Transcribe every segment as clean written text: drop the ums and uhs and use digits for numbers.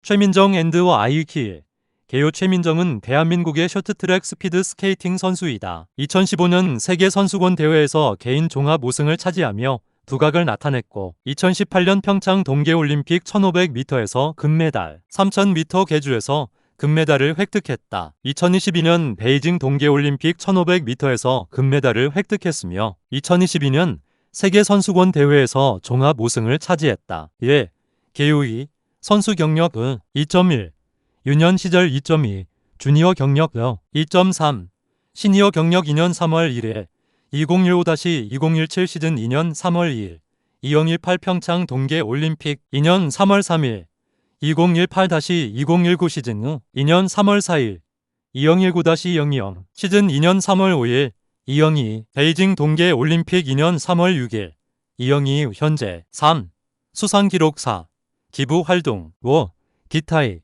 최민정 앤드와 아이키. 개요 최민정은 대한민국의 쇼트트랙 스피드 스케이팅 선수이다. 2015년 세계선수권 대회에서 개인 종합 우승을 차지하며 두각을 나타냈고 2018년 평창 동계올림픽 1500m에서 금메달, 3000m 계주에서 금메달을 획득했다. 2022년 베이징 동계올림픽 1500m에서 금메달을 획득했으며 2022년 세계선수권 대회에서 종합 우승을 차지했다. 예, 개요이 선수 경력 2.1, 유년 시절 2.2, 주니어 경력 2.3, 시니어 경력 2년 3월 1일, 2015-2017 시즌 2년 3월 2일, 2018 평창 동계올림픽 2년 3월 3일, 2018-2019 시즌 2년 3월 4일, 2019-020 시즌 2년 3월 5일, 2022 베이징 동계올림픽 2년 3월 6일, 2022 현재 3. 수상기록 4. 기부 활동 5. 기타이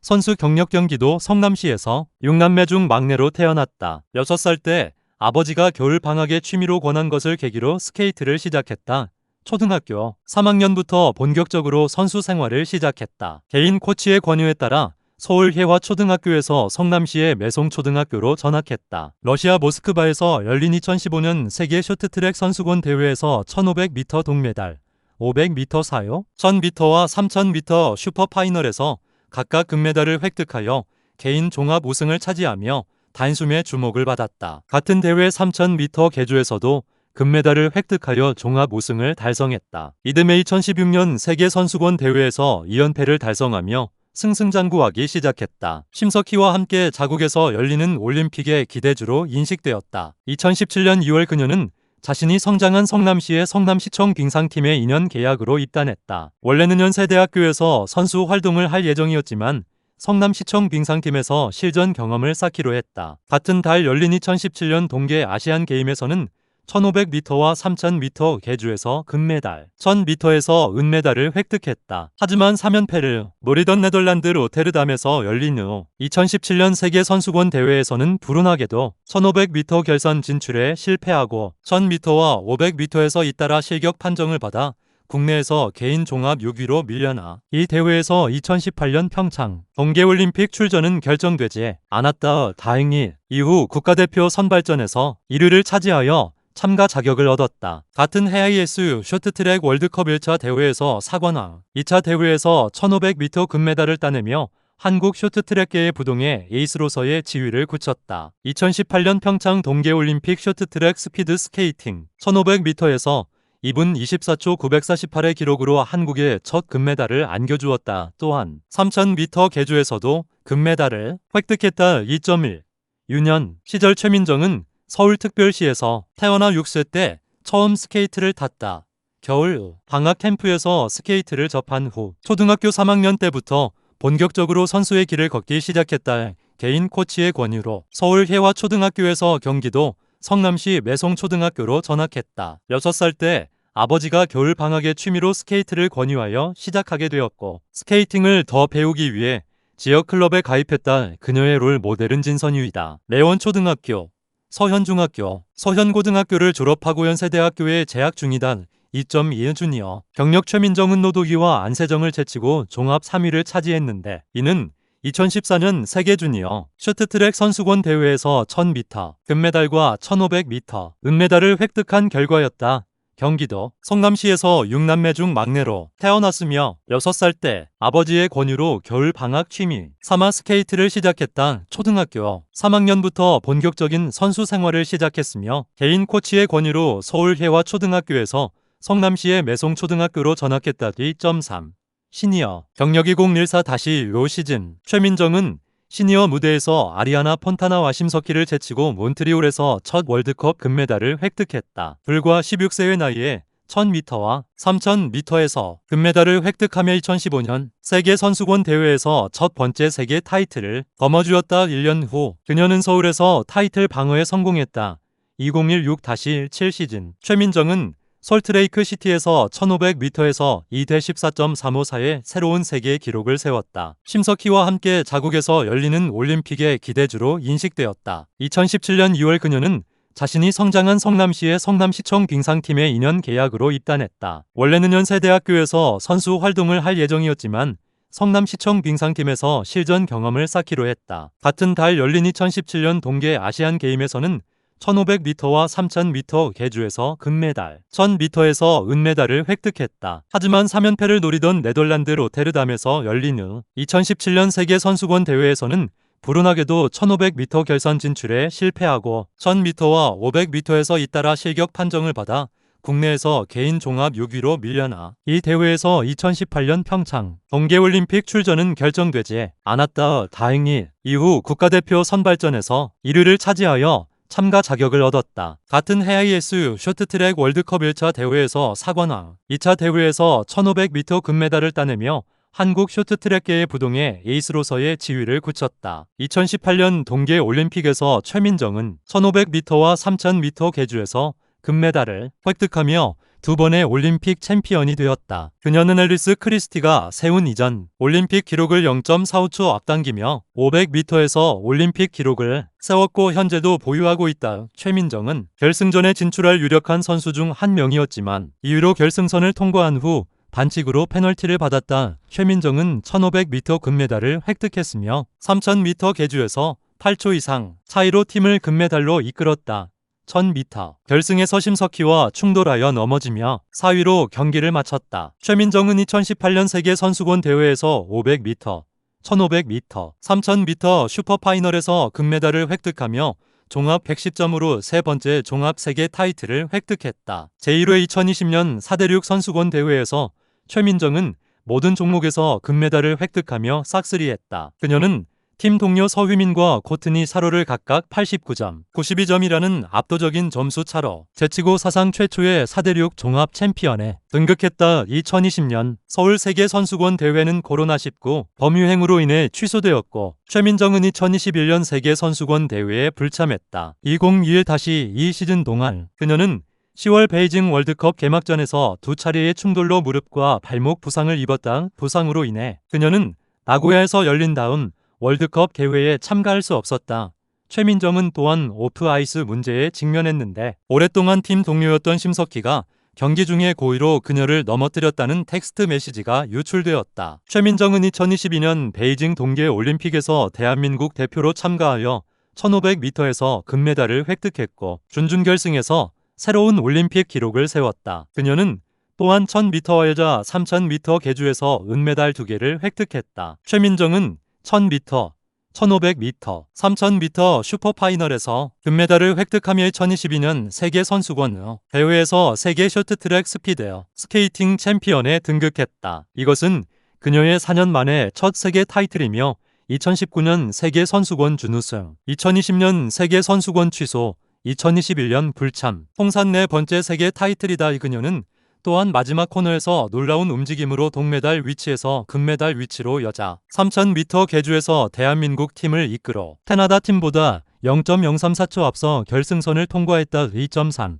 선수 경력 경기도 성남시에서 6남매 중 막내로 태어났다. 6살 때 아버지가 겨울 방학에 취미로 권한 것을 계기로 스케이트를 시작했다. 초등학교 3학년부터 본격적으로 선수 생활을 시작했다. 개인 코치의 권유에 따라 서울 해화초등학교에서 성남시의 매송초등학교로 전학했다. 러시아 모스크바에서 열린 2015년 세계 쇼트트랙 선수권 대회에서 1500m 동메달, 500m 사요, 1000m와 3000m 슈퍼파이널에서 각각 금메달을 획득하여 개인 종합 우승을 차지하며 단숨에 주목을 받았다. 같은 대회 3000m 계주에서도 금메달을 획득하여 종합 우승을 달성했다. 이듬해 2016년 세계선수권 대회에서 2연패를 달성하며 승승장구하기 시작했다. 심석희와 함께 자국에서 열리는 올림픽의 기대주로 인식되었다. 2017년 2월 그녀는 자신이 성장한 성남시의 성남시청 빙상팀에 2년 계약으로 입단했다. 원래는 연세대학교에서 선수 활동을 할 예정이었지만 성남시청 빙상팀에서 실전 경험을 쌓기로 했다. 같은 달 열린 2017년 동계 아시안게임에서는 1500m와 3000m 계주에서 금메달, 1000m에서 은메달을 획득했다. 하지만 3연패를 노리던 네덜란드 로테르담에서 열린 후 2017년 세계선수권 대회에서는 불운하게도 1500m 결선 진출에 실패하고 1000m와 500m에서 잇따라 실격 판정을 받아 국내에서 개인 종합 6위로 밀려나 이 대회에서 2018년 평창 동계올림픽 출전은 결정되지 않았다. 다행히 이후 국가대표 선발전에서 1위를 차지하여 참가 자격을 얻었다. 같은 AIS 쇼트트랙 월드컵 1차 대회에서 4관왕, 2차 대회에서 1500m 금메달을 따내며 한국 쇼트트랙계의 부동의 에이스로서의 지위를 굳혔다. 2018년 평창 동계올림픽 쇼트트랙 스피드 스케이팅 1500m에서 2분 24초 948의 기록으로 한국의 첫 금메달을 안겨주었다. 또한 3000m 계주에서도 금메달을 획득했다. 2.1 유년 시절 최민정은 서울특별시에서 태어나 6세 때 처음 스케이트를 탔다. 겨울 방학 캠프에서 스케이트를 접한 후 초등학교 3학년 때부터 본격적으로 선수의 길을 걷기 시작했다. 개인 코치의 권유로 서울 해화초등학교에서 경기도 성남시 매송초등학교로 전학했다. 6살 때 아버지가 겨울 방학에 취미로 스케이트를 권유하여 시작하게 되었고 스케이팅을 더 배우기 위해 지역 클럽에 가입했다. 그녀의 롤 모델은 진선유이다. 레원초등학교, 서현중학교, 서현고등학교를 졸업하고 연세대학교에 재학 중이다. 2.2 주니어 경력 최민정은 노도기와 안세정을 제치고 종합 3위를 차지했는데 이는 2014년 세계 주니어 쇼트트랙 선수권 대회에서 1000m 금메달과 1500m 은메달을 획득한 결과였다. 경기도 성남시에서 6남매 중 막내로 태어났으며 6살 때 아버지의 권유로 겨울 방학 취미 삼아 스케이트를 시작했다. 초등학교 3학년부터 본격적인 선수 생활을 시작했으며 개인 코치의 권유로 서울 해화초등학교에서 성남시의 매송초등학교로 전학했다. 2.3 시니어 경력 2014-5 시즌 최민정은 시니어 무대에서 아리아나 폰타나와 심석희를 제치고 몬트리올에서 첫 월드컵 금메달을 획득했다. 불과 16세의 나이에 1000m와 3000m에서 금메달을 획득하며 2015년 세계선수권 대회에서 첫 번째 세계 타이틀을 거머쥐었다. 1년 후 그녀는 서울에서 타이틀 방어에 성공했다. 2016-17 시즌 최민정은 솔트레이크 시티에서 1500m에서 2대 14.354의 새로운 세계 기록을 세웠다. 심석희와 함께 자국에서 열리는 올림픽의 기대주로 인식되었다. 2017년 2월 그녀는 자신이 성장한 성남시의 성남시청 빙상팀에 2년 계약으로 입단했다. 원래는 연세대학교에서 선수 활동을 할 예정이었지만 성남시청 빙상팀에서 실전 경험을 쌓기로 했다. 같은 달 열린 2017년 동계 아시안 게임에서는 1500m와 3000m 계주에서 금메달, 1000m에서 은메달을 획득했다. 하지만 3연패를 노리던 네덜란드 로테르담에서 열린 후 2017년 세계선수권 대회에서는 불운하게도 1500m 결선 진출에 실패하고 1000m와 500m에서 잇따라 실격 판정을 받아 국내에서 개인 종합 6위로 밀려나 이 대회에서 2018년 평창 동계올림픽 출전은 결정되지 않았다. 다행히 이후 국가대표 선발전에서 1위를 차지하여 참가 자격을 얻었다. 같은 해 ISU 쇼트트랙 월드컵 1차 대회에서 4관왕, 2차 대회에서 1500m 금메달을 따내며 한국 쇼트트랙계의 부동의 에이스로서의 지위를 굳혔다. 2018년 동계올림픽에서 최민정은 1500m와 3000m 계주에서 금메달을 획득하며 두 번의 올림픽 챔피언이 되었다. 그녀는 앨리스 크리스티가 세운 이전 올림픽 기록을 0.45초 앞당기며 500m에서 올림픽 기록을 세웠고 현재도 보유하고 있다. 최민정은 결승전에 진출할 유력한 선수 중 한 명이었지만 2위로 결승선을 통과한 후 반칙으로 페널티를 받았다. 최민정은 1500m 금메달을 획득했으며 3000m 계주에서 8초 이상 차이로 팀을 금메달로 이끌었다. 1000m 결승에서 심석희와 충돌하여 넘어지며 4위로 경기를 마쳤다. 최민정은 2018년 세계선수권 대회에서 500m, 1500m, 3000m 슈퍼파이널에서 금메달을 획득하며 종합 110점으로 세 번째 종합 세계 타이틀을 획득했다. 제1회 2020년 4대6 선수권 대회에서 최민정은 모든 종목에서 금메달을 획득하며 싹쓸이했다. 그녀는 팀 동료 서휘민과 코트니 사로를 각각 89점, 92점이라는 압도적인 점수 차로 제치고 사상 최초의 4대6 종합 챔피언에 등극했다. 2020년 서울 세계선수권 대회는 코로나19 범유행으로 인해 취소되었고 최민정은 2021년 세계선수권 대회에 불참했다. 2021 다시 이 시즌 동안 그녀는 10월 베이징 월드컵 개막전에서 두 차례의 충돌로 무릎과 발목 부상을 입었다. 부상으로 인해 그녀는 나고야에서 열린 다음 월드컵 대회에 참가할 수 없었다. 최민정은 또한 오프아이스 문제에 직면했는데 오랫동안 팀 동료였던 심석희가 경기 중에 고의로 그녀를 넘어뜨렸다는 텍스트 메시지가 유출되었다. 최민정은 2022년 베이징 동계올림픽에서 대한민국 대표로 참가하여 1500m에서 금메달을 획득했고 준준결승에서 새로운 올림픽 기록을 세웠다. 그녀는 또한 1000m와 여자 3000m 계주에서 은메달 2개를 획득했다. 최민정은 1000m, 1500m, 3000m 슈퍼파이널에서 금메달을 획득하며 2022년 세계선수권 대회에서 세계 쇼트트랙 스피드 스케이팅 챔피언에 등극했다. 이것은 그녀의 4년 만에 첫 세계 타이틀이며 2019년 세계선수권 준우승, 2020년 세계선수권 취소, 2021년 불참, 통산 네 번째 세계 타이틀이다. 그녀는 또한 마지막 코너에서 놀라운 움직임으로 동메달 위치에서 금메달 위치로 여자 3000m 계주에서 대한민국 팀을 이끌어 캐나다 팀보다 0.034초 앞서 결승선을 통과했다. 2.3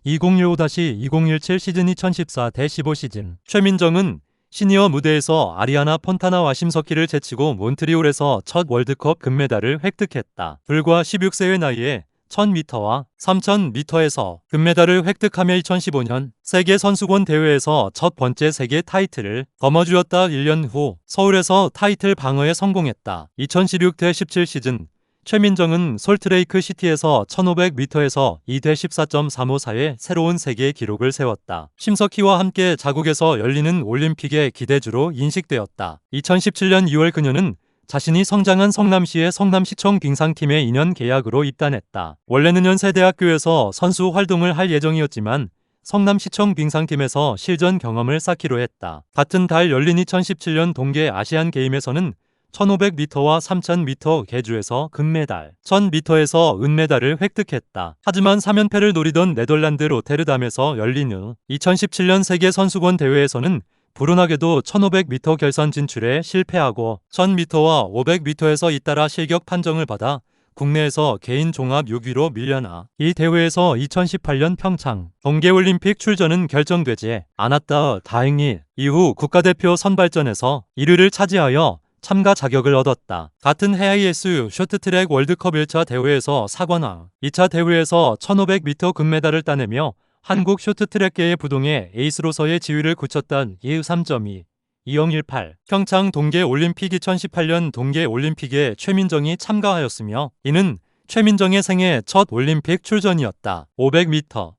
2015-2017 시즌 2014-15 시즌 최민정은 시니어 무대에서 아리아나 폰타나와 심석희를 제치고 몬트리올에서 첫 월드컵 금메달을 획득했다. 불과 16세의 나이에 1000m와 3000m에서 금메달을 획득하며 2015년 세계선수권 대회에서 첫 번째 세계 타이틀을 거머쥐었다. 1년 후 서울에서 타이틀 방어에 성공했다. 2016-17 시즌 최민정은 솔트레이크 시티에서 1500m에서 2대 14.354의 새로운 세계 기록을 세웠다. 심석희와 함께 자국에서 열리는 올림픽의 기대주로 인식되었다. 2017년 2월 그녀는 자신이 성장한 성남시의 성남시청 빙상팀에 2년 계약으로 입단했다. 원래는 연세대학교에서 선수 활동을 할 예정이었지만 성남시청 빙상팀에서 실전 경험을 쌓기로 했다. 같은 달 열린 2017년 동계 아시안 게임에서는 1500m와 3000m 계주에서 금메달, 1000m에서 은메달을 획득했다. 하지만 3연패를 노리던 네덜란드 로테르담에서 열린 후 2017년 세계선수권 대회에서는 불운하게도 1500m 결선 진출에 실패하고 1000m와 500m에서 잇따라 실격 판정을 받아 국내에서 개인 종합 6위로 밀려나 이 대회에서 2018년 평창 동계올림픽 출전은 결정되지 않았다. 다행히 이후 국가대표 선발전에서 1위를 차지하여 참가 자격을 얻었다. 같은 해 ISU 쇼트트랙 월드컵 1차 대회에서 4관왕, 2차 대회에서 1500m 금메달을 따내며 한국 쇼트트랙계의 부동의 에이스로서의 지위를 굳혔던 이후 3.2 2018 평창 동계올림픽 2018년 동계올림픽에 최민정이 참가하였으며 이는 최민정의 생애 첫 올림픽 출전이었다. 500m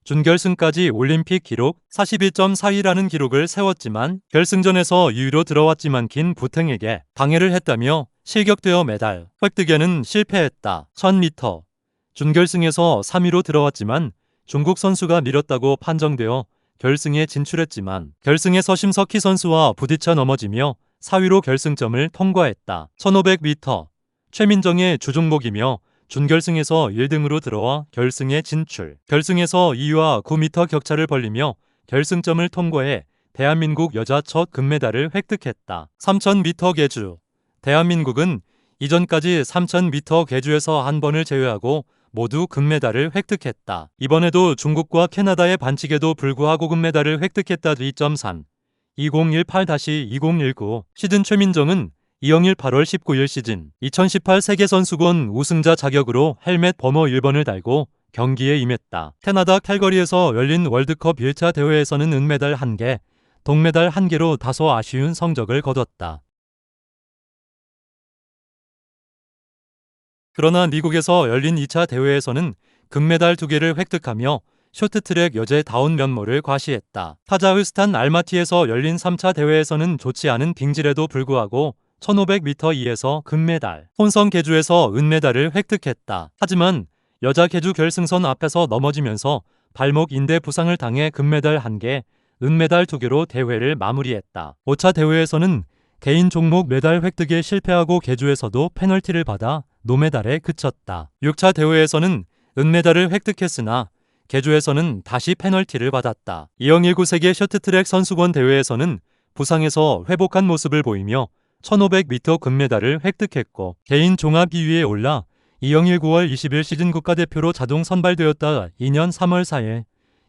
준결승까지 올림픽 기록 41.42라는 기록을 세웠지만 결승전에서 유유로 들어왔지만 긴 부탱에게 방해를 했다며 실격되어 메달 획득에는 실패했다. 1000m 준결승에서 3위로 들어왔지만 중국 선수가 밀었다고 판정되어 결승에 진출했지만 결승에서 심석희 선수와 부딪혀 넘어지며 4위로 결승점을 통과했다. 1500m 최민정의 주종목이며 준결승에서 1등으로 들어와 결승에 진출. 결승에서 2위와 9m 격차를 벌리며 결승점을 통과해 대한민국 여자 첫 금메달을 획득했다. 3000m 계주 대한민국은 이전까지 3000m 계주에서 한 번을 제외하고 모두 금메달을 획득했다. 이번에도 중국과 캐나다의 반칙에도 불구하고 금메달을 획득했다. 2.3 2018-2019 시즌 최민정은 2018 8월 19일 시즌 2018 세계선수권 우승자 자격으로 헬멧 버머 1번을 달고 경기에 임했다. 캐나다 캘거리에서 열린 월드컵 1차 대회에서는 은메달 1개, 동메달 1개로 다소 아쉬운 성적을 거뒀다. 그러나 미국에서 열린 2차 대회에서는 금메달 2개를 획득하며 쇼트트랙 여제다운 면모를 과시했다. 카자흐스탄 알마티에서 열린 3차 대회에서는 좋지 않은 빙질에도 불구하고 1500m 2에서 금메달, 혼성 계주에서 은메달을 획득했다. 하지만 여자 계주 결승선 앞에서 넘어지면서 발목 인대 부상을 당해 금메달 1개, 은메달 2개로 대회를 마무리했다. 5차 대회에서는 개인 종목 메달 획득에 실패하고 계주에서도 페널티를 받아 노메달에 그쳤다. 6차 대회에서는 은메달을 획득했으나 계주에서는 다시 페널티를 받았다. 2019 세계 쇼트트랙 선수권 대회에서는 부상에서 회복한 모습을 보이며 1500m 금메달을 획득했고 개인 종합 2위에 올라 2019 9월 20일 시즌 국가대표로 자동 선발되었다. 2년 3월 4일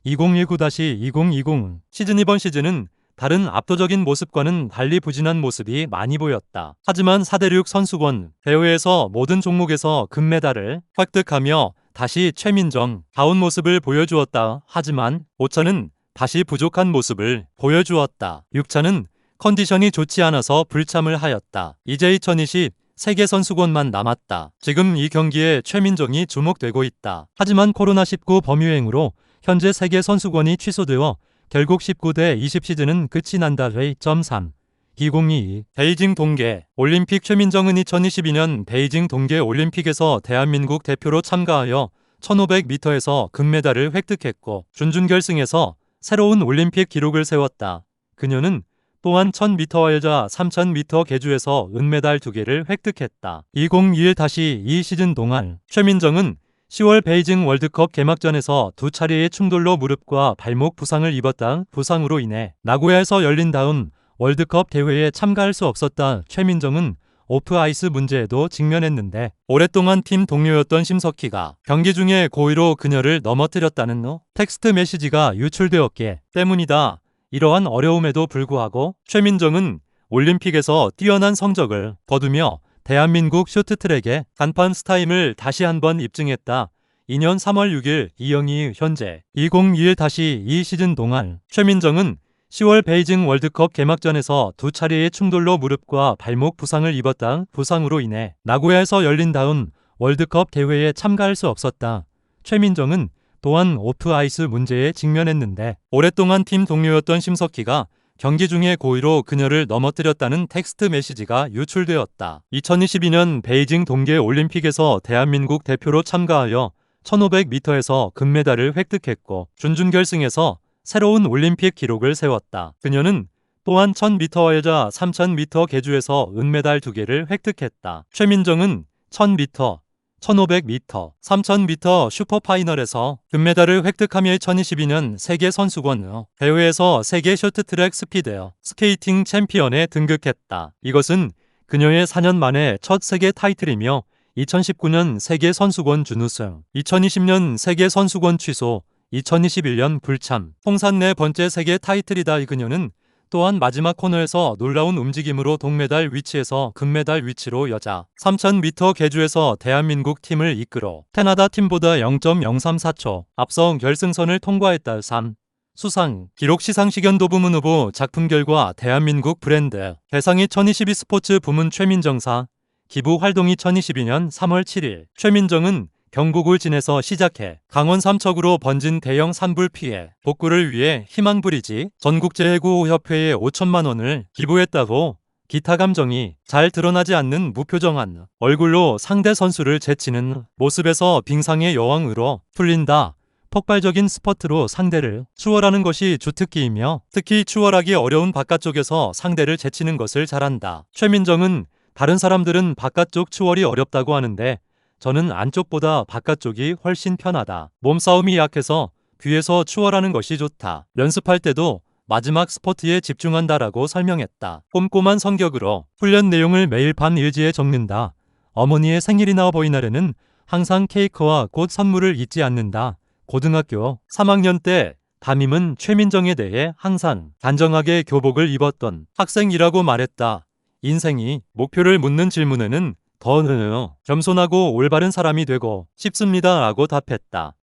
2019-2020 시즌 이번 시즌은 다른 압도적인 모습과는 달리 부진한 모습이 많이 보였다. 하지만 4대륙 선수권 대회에서 모든 종목에서 금메달을 획득하며 다시 최민정 다운 모습을 보여주었다. 하지만 5차는 다시 부족한 모습을 보여주었다. 6차는 컨디션이 좋지 않아서 불참을 하였다. 이제 2020 세계선수권만 남았다. 지금 이 경기에 최민정이 주목되고 있다. 하지만 코로나19 범유행으로 현재 세계선수권이 취소되어 결국 19대 20 시즌은 끝이 난다. 2.3 2022 베이징 동계 올림픽 최민정은 2022년 베이징 동계 올림픽에서 대한민국 대표로 참가하여 1500m에서 금메달을 획득했고 준준결승에서 새로운 올림픽 기록을 세웠다. 그녀는 또한 1000m와 여자 3000m 계주에서 은메달 2개를 획득했다. 2021-2 시즌 동안 최민정은 10월 베이징 월드컵 개막전에서 두 차례의 충돌로 무릎과 발목 부상을 입었다. 부상으로 인해 나고야에서 열린 다음 월드컵 대회에 참가할 수 없었다. 최민정은 오프아이스 문제에도 직면했는데 오랫동안 팀 동료였던 심석희가 경기 중에 고의로 그녀를 넘어뜨렸다는 텍스트 메시지가 유출되었기 때문이다. 이러한 어려움에도 불구하고 최민정은 올림픽에서 뛰어난 성적을 거두며 대한민국 쇼트트랙의 간판 스타임을 다시 한번 입증했다. 2년 3월 6일 이영희 현재 2021-2 시즌 동안 최민정은 10월 베이징 월드컵 개막전에서 두 차례의 충돌로 무릎과 발목 부상을 입었다. 부상으로 인해 나고야에서 열린 다음 월드컵 대회에 참가할 수 없었다. 최민정은 또한 오프아이스 문제에 직면했는데 오랫동안 팀 동료였던 심석희가 경기 중에 고의로 그녀를 넘어뜨렸다는 텍스트 메시지가 유출되었다. 2022년 베이징 동계올림픽에서 대한민국 대표로 참가하여 1500m에서 금메달을 획득했고 준준결승에서 새로운 올림픽 기록을 세웠다. 그녀는 또한 1000m와 여자 3000m 계주에서 은메달 2개를 획득했다. 최민정은 1000m, 1500m, 3000m 슈퍼파이널에서 금메달을 획득하며 2022년 세계선수권 대회에서 세계 쇼트트랙 스피드 스케이팅 챔피언에 등극했다. 이것은 그녀의 4년 만에 첫 세계 타이틀이며 2019년 세계선수권 준우승, 2020년 세계선수권 취소, 2021년 불참, 통산 네 번째 세계 타이틀이다. 그녀는 또한 마지막 코너에서 놀라운 움직임으로 동메달 위치에서 금메달 위치로 여자 3000m 계주에서 대한민국 팀을 이끌어 캐나다 팀보다 0.034초 앞서 결승선을 통과했다. 3. 수상, 기록 시상식 연도 부문 후보 작품 결과 대한민국 브랜드, 대상이 2022 스포츠 부문 최민정상, 기부 활동이 2022년 3월 7일. 최민정은 경북을 지내서 시작해 강원 삼척으로 번진 대형 산불 피해 복구를 위해 희망브리지 전국재해구호협회에 5천만 원을 기부했다고 기타 감정이 잘 드러나지 않는 무표정한 얼굴로 상대 선수를 제치는 모습에서 빙상의 여왕으로 풀린다. 폭발적인 스퍼트로 상대를 추월하는 것이 주특기이며 특히 추월하기 어려운 바깥쪽에서 상대를 제치는 것을 잘한다. 최민정은 다른 사람들은 바깥쪽 추월이 어렵다고 하는데 저는 안쪽보다 바깥쪽이 훨씬 편하다. 몸싸움이 약해서 뒤에서 추월하는 것이 좋다. 연습할 때도 마지막 스퍼트에 집중한다라고 설명했다. 꼼꼼한 성격으로 훈련 내용을 매일 반 일지에 적는다. 어머니의 생일이나 어버이날에는 항상 케이크와 꽃 선물을 잊지 않는다. 고등학교 3학년 때 담임은 최민정에 대해 항상 단정하게 교복을 입었던 학생이라고 말했다. 인생이 목표를 묻는 질문에는 더 겸손하고 올바른 사람이 되고 싶습니다 라고 답했다.